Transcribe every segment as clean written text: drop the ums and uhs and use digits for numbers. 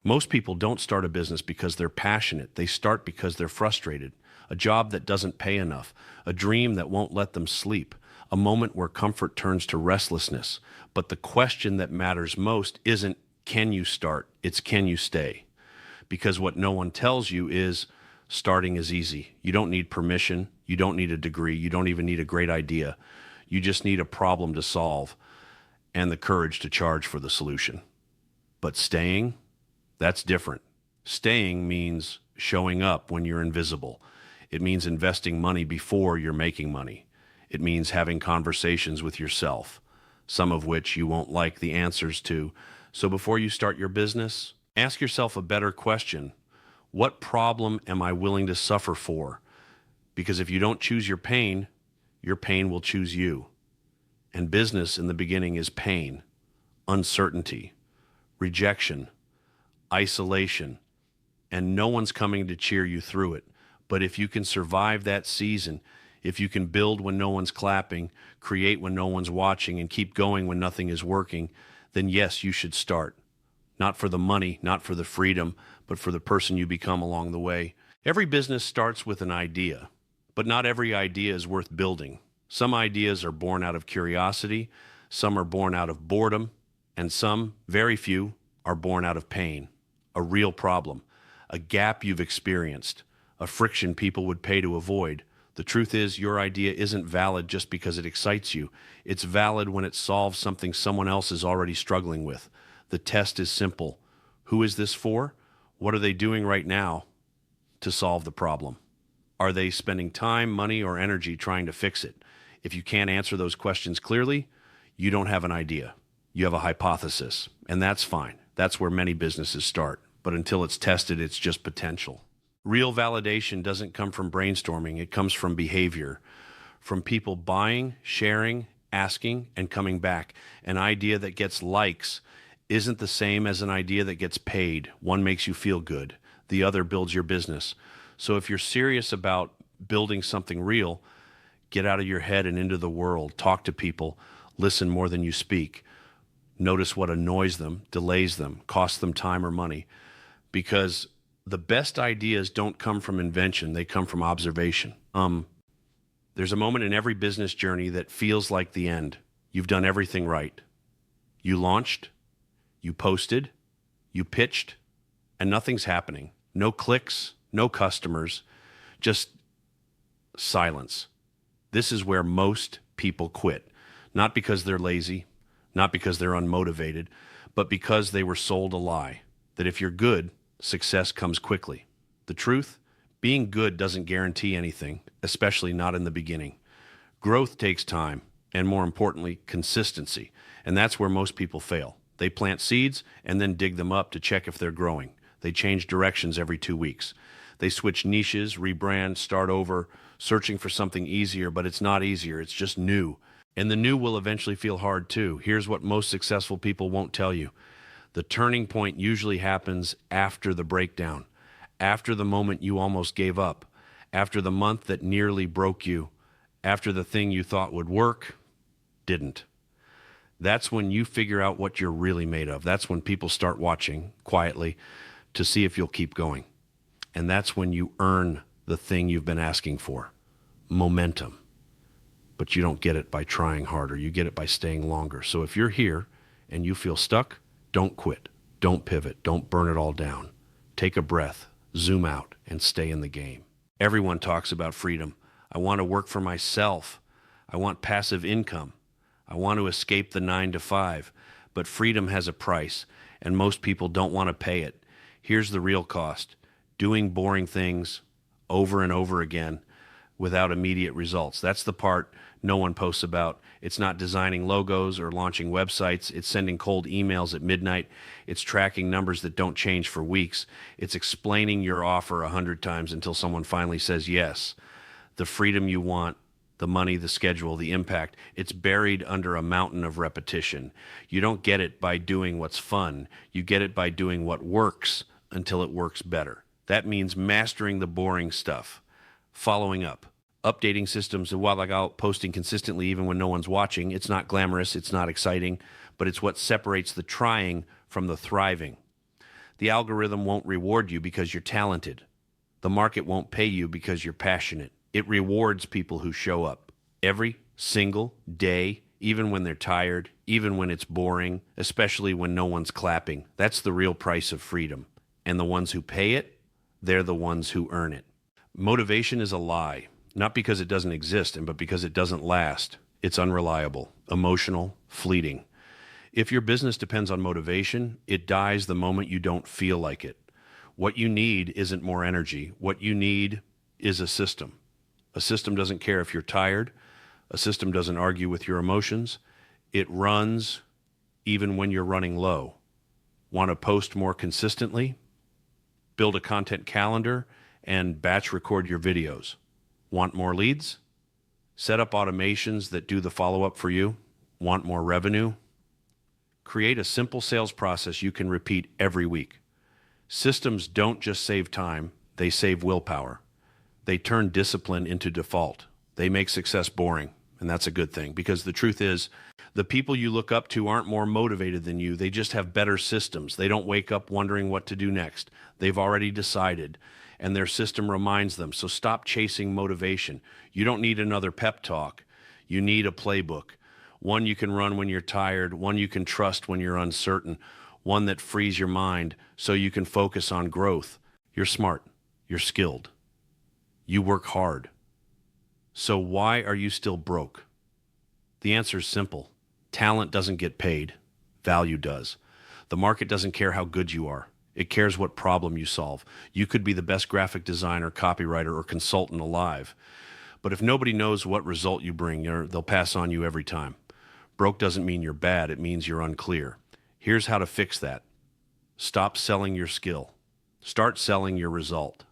Most people don't start a business because they're passionate. They start because they're frustrated. A job that doesn't pay enough, a dream that won't let them sleep, a moment where comfort turns to restlessness. But the question that matters most isn't can you start, it's can you stay? Because what no one tells you is starting is easy. You don't need permission, you don't need a degree, you don't even need a great idea. You just need a problem to solve and the courage to charge for the solution. But staying, that's different. Staying means showing up when you're invisible. It means investing money before you're making money. It means having conversations with yourself, some of which you won't like the answers to. So before you start your business, ask yourself a better question. What problem am I willing to suffer for? Because if you don't choose your pain will choose you. And business in the beginning is pain, uncertainty, rejection, isolation, and no one's coming to cheer you through it. But if you can survive that season, if you can build when no one's clapping, create when no one's watching, and keep going when nothing is working, then yes, you should start. Not for the money, not for the freedom, but for the person you become along the way. Every business starts with an idea, but not every idea is worth building. Some ideas are born out of curiosity, some are born out of boredom, and some, very few, are born out of pain, a real problem, a gap you've experienced, a friction people would pay to avoid. The truth is, your idea isn't valid just because it excites you. It's valid when it solves something someone else is already struggling with. The test is simple. Who is this for? What are they doing right now to solve the problem? Are they spending time, money, or energy trying to fix it? If you can't answer those questions clearly, you don't have an idea. You have a hypothesis, and that's fine. That's where many businesses start. But until it's tested, it's just potential. Real validation doesn't come from brainstorming. It comes from behavior, from people buying, sharing, asking, and coming back. An idea that gets likes isn't the same as an idea that gets paid. One makes you feel good. The other builds your business. So if you're serious about building something real, get out of your head and into the world. Talk to people. Listen more than you speak. Notice what annoys them, delays them, costs them time or money. Because the best ideas don't come from invention, they come from observation. There's a moment in every business journey that feels like the end. You've done everything right. You launched, you posted, you pitched, and nothing's happening. No clicks, no customers, just silence. This is where most people quit. Not because they're lazy, not because they're unmotivated, but because they were sold a lie. That if you're good, success comes quickly. The truth, being good doesn't guarantee anything, especially not in the beginning. Growth takes time, and more importantly, consistency. And that's where most people fail. They plant seeds and then dig them up to check if they're growing. They change directions every 2 weeks. They switch niches, rebrand, start over, searching for something easier, but it's not easier, it's just new. And the new will eventually feel hard too. Here's what most successful people won't tell you. The turning point usually happens after the breakdown, after the moment you almost gave up, after the month that nearly broke you, after the thing you thought would work didn't. That's when you figure out what you're really made of. That's when people start watching quietly to see if you'll keep going. And that's when you earn the thing you've been asking for, momentum. But you don't get it by trying harder. You get it by staying longer. So if you're here and you feel stuck, don't quit. Don't pivot. Don't burn it all down. Take a breath, zoom out, and stay in the game. Everyone talks about freedom. I want to work for myself. I want passive income. I want to escape the 9 to 5. But freedom has a price, and most people don't want to pay it. Here's the real cost. Doing boring things over and over again without immediate results. That's the part no one posts about. It's not designing logos or launching websites. It's sending cold emails at midnight. It's tracking numbers that don't change for weeks. It's explaining your offer 100 times until someone finally says yes. The freedom you want, the money, the schedule, the impact, it's buried under a mountain of repetition. You don't get it by doing what's fun. You get it by doing what works until it works better. That means mastering the boring stuff, following up, updating systems, and while out posting consistently even when no one's watching. It's not glamorous, it's not exciting, but it's what separates the trying from the thriving. The algorithm won't reward you because you're talented. The market won't pay you because you're passionate. It rewards people who show up every single day, even when they're tired, even when it's boring, especially when no one's clapping. That's the real price of freedom. And the ones who pay it, they're the ones who earn it. Motivation is a lie, not because it doesn't exist, but because it doesn't last. It's unreliable, emotional, fleeting. If your business depends on motivation, it dies the moment you don't feel like it. What you need isn't more energy. What you need is a system. A system doesn't care if you're tired. A system doesn't argue with your emotions. It runs even when you're running low. Want to post more consistently? Build a content calendar and batch record your videos. Want more leads? Set up automations that do the follow-up for you. Want more revenue? Create a simple sales process you can repeat every week. Systems don't just save time, they save willpower. They turn discipline into default. They make success boring, and that's a good thing, because the truth is, the people you look up to aren't more motivated than you. They just have better systems. They don't wake up wondering what to do next. They've already decided, and their system reminds them. So stop chasing motivation. You don't need another pep talk. You need a playbook. One you can run when you're tired, one you can trust when you're uncertain, one that frees your mind so you can focus on growth. You're smart. You're skilled. You work hard. So why are you still broke? The answer is simple. Talent doesn't get paid. Value does. The market doesn't care how good you are. It cares what problem you solve. You could be the best graphic designer, copywriter, or consultant alive. But if nobody knows what result you bring, they'll pass on you every time. Broke doesn't mean you're bad. It means you're unclear. Here's how to fix that. Stop selling your skill. Start selling your result.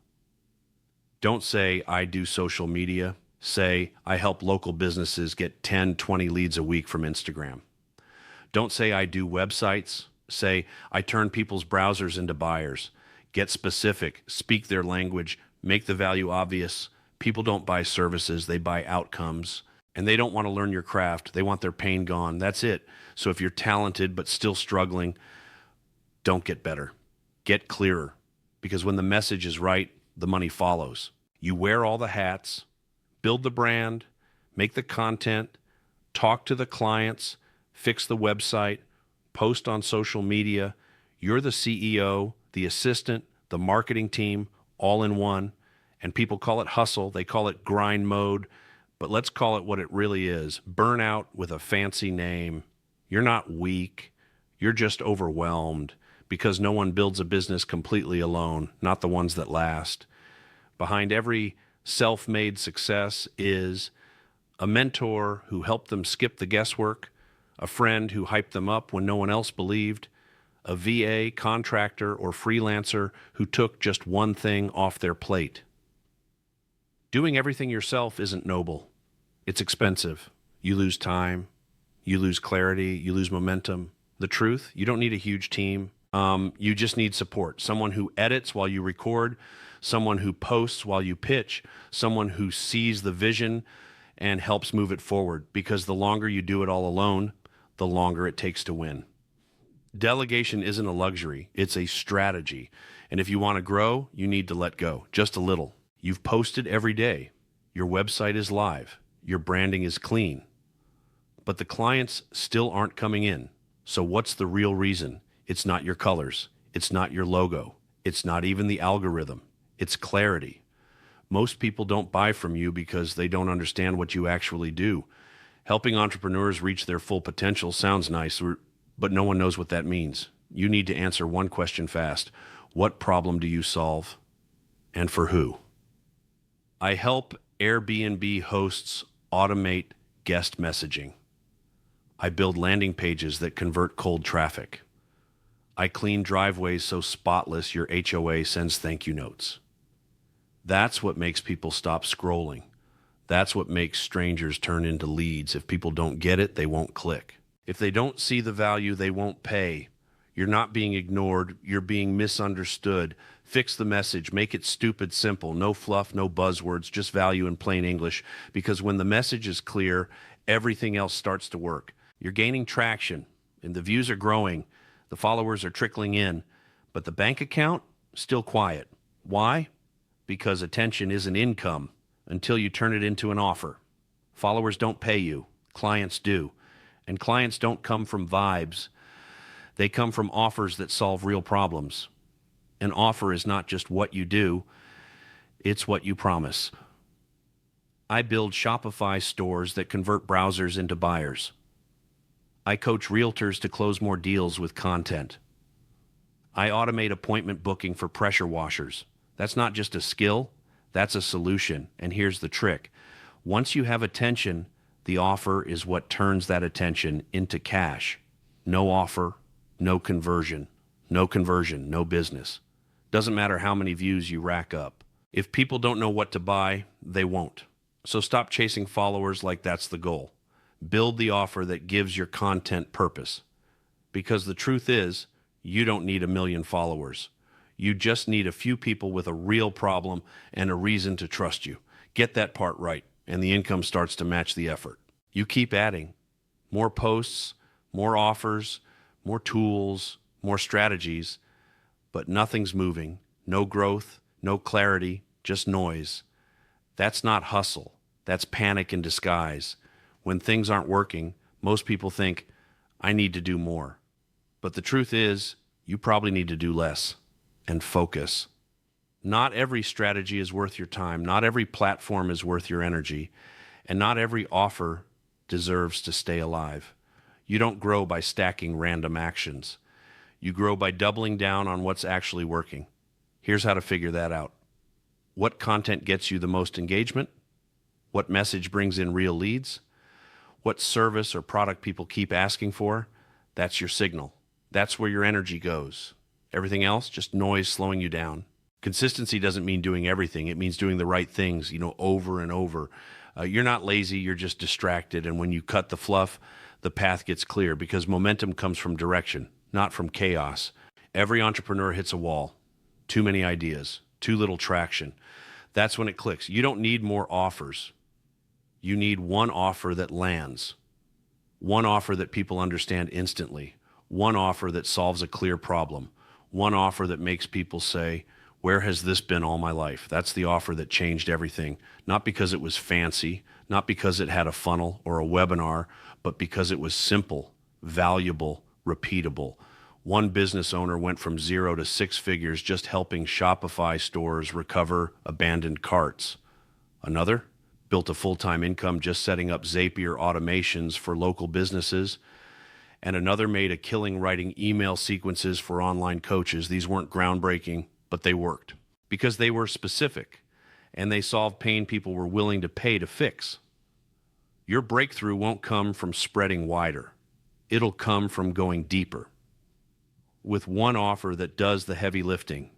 Don't say, I do social media. Say, I help local businesses get 10, 20 leads a week from Instagram. Don't say, I do websites. Say, I turn people's browsers into buyers. Get specific. Speak their language. Make the value obvious. People don't buy services. They buy outcomes. And they don't want to learn your craft. They want their pain gone. That's it. So if you're talented but still struggling, don't get better. Get clearer. Because when the message is right, the money follows. You wear all the hats, build the brand, make the content, talk to the clients, fix the website, post on social media. You're the CEO, the assistant, the marketing team, all in one. And people call it hustle. They call it grind mode. But let's call it what it really is. Burnout with a fancy name. You're not weak. You're just overwhelmed because no one builds a business completely alone, not the ones that last. Behind every self-made success is a mentor who helped them skip the guesswork, a friend who hyped them up when no one else believed, a VA, contractor, or freelancer who took just one thing off their plate. Doing everything yourself isn't noble. It's expensive. You lose time. You lose clarity. You lose momentum. The truth, you don't need a huge team. You just need support. Someone who edits while you record, someone who posts while you pitch, someone who sees the vision and helps move it forward. Because the longer you do it all alone, the longer it takes to win. Delegation isn't a luxury. It's a strategy. And if you want to grow, you need to let go, just a little. You've posted every day. Your website is live. Your branding is clean. But the clients still aren't coming in. So what's the real reason? It's not your colors. It's not your logo. It's not even the algorithm. It's clarity. Most people don't buy from you because they don't understand what you actually do. Helping entrepreneurs reach their full potential sounds nice, but no one knows what that means. You need to answer one question fast. What problem do you solve? And for who? I help Airbnb hosts automate guest messaging. I build landing pages that convert cold traffic. I clean driveways so spotless your HOA sends thank you notes. That's what makes people stop scrolling. That's what makes strangers turn into leads. If people don't get it, they won't click. If they don't see the value, they won't pay. You're not being ignored. You're being misunderstood. Fix the message. Make it stupid simple. No fluff, no buzzwords, just value in plain English. Because when the message is clear, everything else starts to work. You're gaining traction, and the views are growing. The followers are trickling in, But the bank account, still quiet. Why? Because attention isn't income until you turn it into an offer. Followers don't pay you, clients do. And clients don't come from vibes. They come from offers that solve real problems. An offer is not just what you do, it's what you promise. I build Shopify stores that convert browsers into buyers. I coach realtors to close more deals with content. I automate appointment booking for pressure washers. That's not just a skill, that's a solution. And here's the trick. Once you have attention, the offer is what turns that attention into cash. No offer, no conversion. No conversion, no business. Doesn't matter how many views you rack up. If people don't know what to buy, they won't. So stop chasing followers like that's the goal. Build the offer that gives your content purpose. Because the truth is, you don't need 1 million followers. You just need a few people with a real problem and a reason to trust you. Get that part right, and the income starts to match the effort. You keep adding. More posts, more offers, more tools, more strategies, but nothing's moving. No growth, no clarity, just noise. That's not hustle. That's panic in disguise. When things aren't working, most people think, I need to do more. But the truth is, you probably need to do less and focus. Not every strategy is worth your time. Not every platform is worth your energy. And not every offer deserves to stay alive. You don't grow by stacking random actions. You grow by doubling down on what's actually working. Here's how to figure that out. What content gets you the most engagement? What message brings in real leads? What service or product people keep asking for? That's your signal. That's where your energy goes. Everything else, just noise slowing you down. Consistency doesn't mean doing everything. It means doing the right things, over and over. You're not lazy, you're just distracted. And when you cut the fluff, the path gets clear because momentum comes from direction, not from chaos. Every entrepreneur hits a wall. Too many ideas, too little traction. That's when it clicks. You don't need more offers. You need one offer that lands. One offer that people understand instantly. One offer that solves a clear problem. One offer that makes people say, where has this been all my life? That's the offer that changed everything. Not because it was fancy, not because it had a funnel or a webinar, but because it was simple, valuable, repeatable. One business owner went from 0 to 6 figures just helping Shopify stores recover abandoned carts. Another built a full-time income just setting up Zapier automations for local businesses. And another made a killing writing email sequences for online coaches. These weren't groundbreaking, but they worked because they were specific and they solved pain people were willing to pay to fix. Your breakthrough won't come from spreading wider. It'll come from going deeper. With one offer that does the heavy lifting,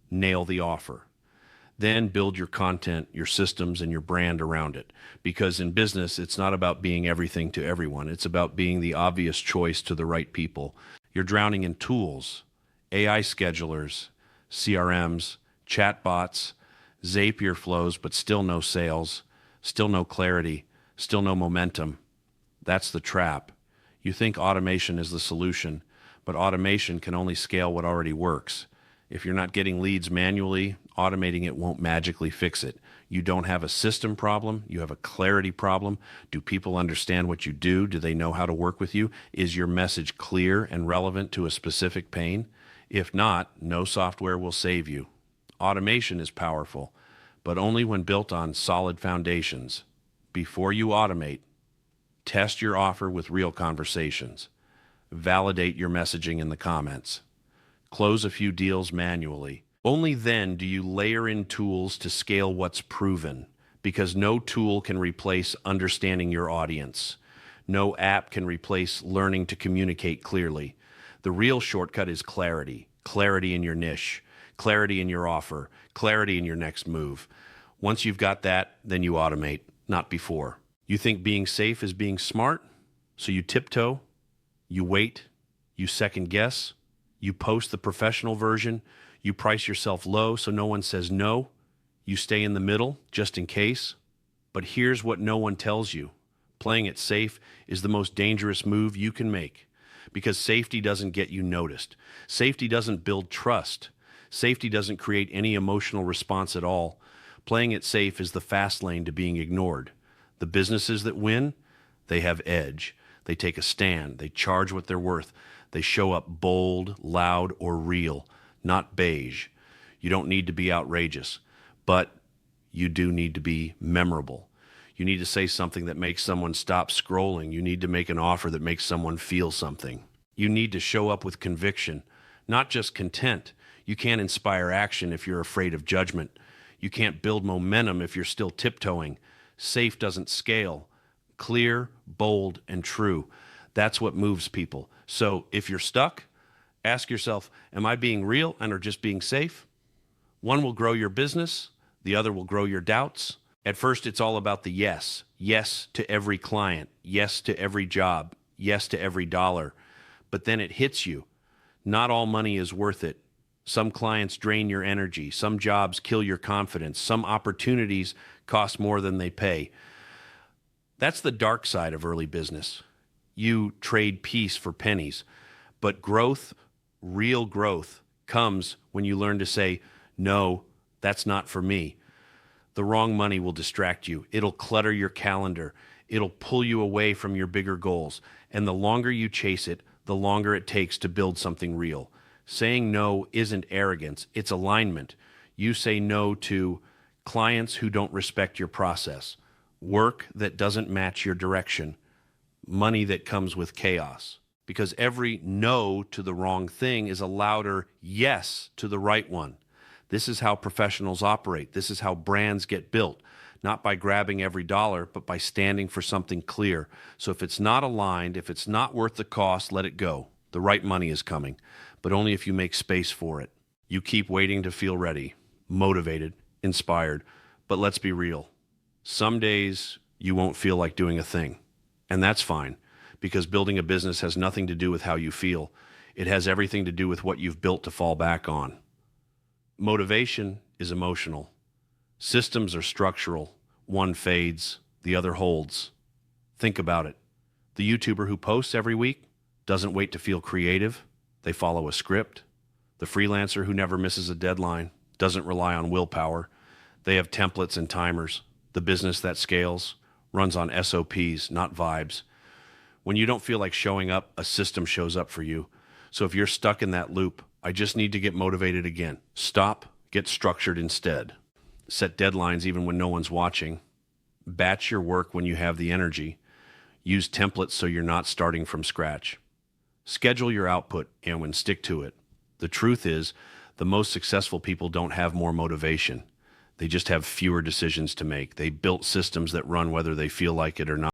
nail the offer. Then build your content, your systems, and your brand around it. Because in business, it's not about being everything to everyone. It's about being the obvious choice to the right people. You're drowning in tools, AI schedulers, CRMs, chatbots, Zapier flows, but still no sales, still no clarity, still no momentum. That's the trap. You think automation is the solution, but automation can only scale what already works. If you're not getting leads manually, automating it won't magically fix it. You don't have a system problem, you have a clarity problem. Do people understand what you do? Do they know how to work with you? Is your message clear and relevant to a specific pain? If not, no software will save you. Automation is powerful, but only when built on solid foundations. Before you automate, test your offer with real conversations. Validate your messaging in the comments. Close a few deals manually. Only then do you layer in tools to scale what's proven, because no tool can replace understanding your audience. No app can replace learning to communicate clearly. The real shortcut is clarity. Clarity in your niche, clarity in your offer, clarity in your next move. Once you've got that, then you automate, not before. You think being safe is being smart, so you tiptoe, you wait, you second guess, you post the professional version, you price yourself low so no one says no, you stay in the middle just in case. But here's what no one tells you. Playing it safe is the most dangerous move you can make, because safety doesn't get you noticed. Safety doesn't build trust. Safety doesn't create any emotional response at all. Playing it safe is the fast lane to being ignored. The businesses that win, they have edge. They take a stand. They charge what they're worth. They show up bold, loud, or real, not beige. You don't need to be outrageous, but you do need to be memorable. You need to say something that makes someone stop scrolling. You need to make an offer that makes someone feel something. You need to show up with conviction, not just content. You can't inspire action if you're afraid of judgment. You can't build momentum if you're still tiptoeing. Safe doesn't scale. Clear, bold, and true. That's what moves people. So if you're stuck, ask yourself, am I being real and or just being safe? One will grow your business. The other will grow your doubts. At first, it's all about the yes. Yes to every client. Yes to every job. Yes to every dollar. But then it hits you. Not all money is worth it. Some clients drain your energy. Some jobs kill your confidence. Some opportunities cost more than they pay. That's the dark side of early business. You trade peace for pennies. But growth, real growth, comes when you learn to say, no, that's not for me. The wrong money will distract you. It'll clutter your calendar. It'll pull you away from your bigger goals. And the longer you chase it, the longer it takes to build something real. Saying no isn't arrogance, it's alignment. You say no to clients who don't respect your process, work that doesn't match your direction, money that comes with chaos. Because every no to the wrong thing is a louder yes to the right one. This is how professionals operate. This is how brands get built, not by grabbing every dollar, but by standing for something clear. So if it's not aligned, if it's not worth the cost, let it go. The right money is coming, but only if you make space for it. You keep waiting to feel ready, motivated, inspired. But let's be real. Some days you won't feel like doing a thing. And that's fine, because building a business has nothing to do with how you feel. It has everything to do with what you've built to fall back on. Motivation is emotional. Systems are structural. One fades, the other holds. Think about it. The YouTuber who posts every week doesn't wait to feel creative. They follow a script. The freelancer who never misses a deadline doesn't rely on willpower. They have templates and timers. The business that scales runs on SOPs, not vibes. When you don't feel like showing up, a system shows up for you. So if you're stuck in that loop, I just need to get motivated again. Stop, get structured instead. Set deadlines even when no one's watching. Batch your work when you have the energy. Use templates so you're not starting from scratch. Schedule your output and stick to it. The truth is, the most successful people don't have more motivation. They just have fewer decisions to make. They built systems that run whether they feel like it or not.